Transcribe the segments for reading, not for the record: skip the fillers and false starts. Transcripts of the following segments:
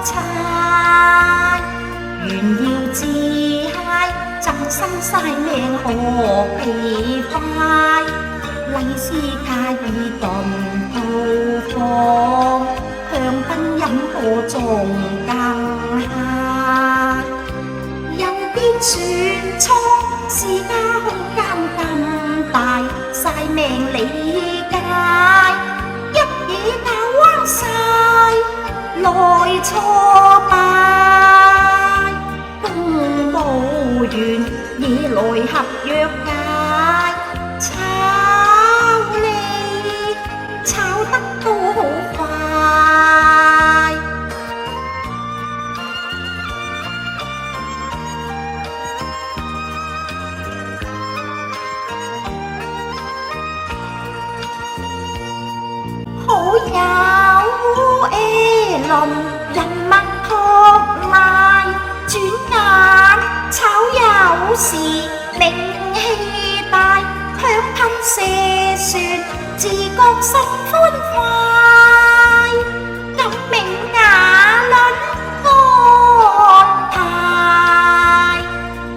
猜，炫耀自嗨，爭生晒命何其快，利是加以頓到放，香檳飲過仲更嗨。有邊船艙是家空間咁大，晒命理解，一嘢教彎晒來挫敗，公務員野來合約解，炒你炒得都好快。好友 A 輪人物撲賴，轉眼炒有時名氣大，香噴射船自覺心歡快，感銘雅倫安排。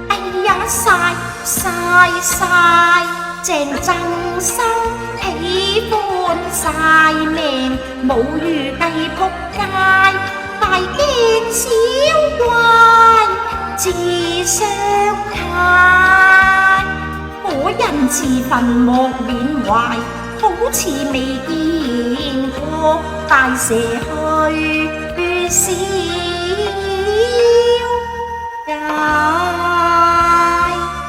哎呀晒鄭爭生喜歡晒命，冇預計仆街，大驚小怪自相揩。果人自焚莫緬懷，好似未見過大蛇去燒街。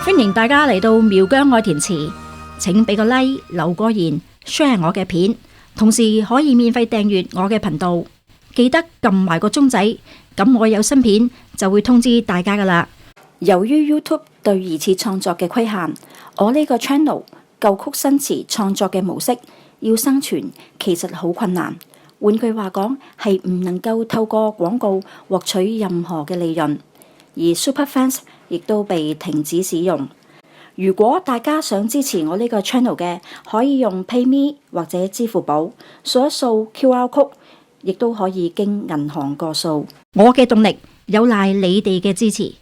歡迎大家嚟到苗疆愛填詞，請俾個 like 留個言 share 我嘅片，同時可以免費訂閱我嘅頻道，記得撳埋個鐘仔，咁我有新片就會通知大家噶啦。由於 YouTube 對二次創作嘅規限，我呢個 channel 舊曲新詞創作嘅模式要生存其實好困難，換句話講係唔能夠透過廣告獲取任何嘅利潤，而 Superfans 亦都被停止使用。如果大家想支持我呢個 channel 嘅，可以用 PayMe 或者支付寶掃一掃 QR code， 亦都可以經銀行過數。我嘅動力有賴你哋嘅支持。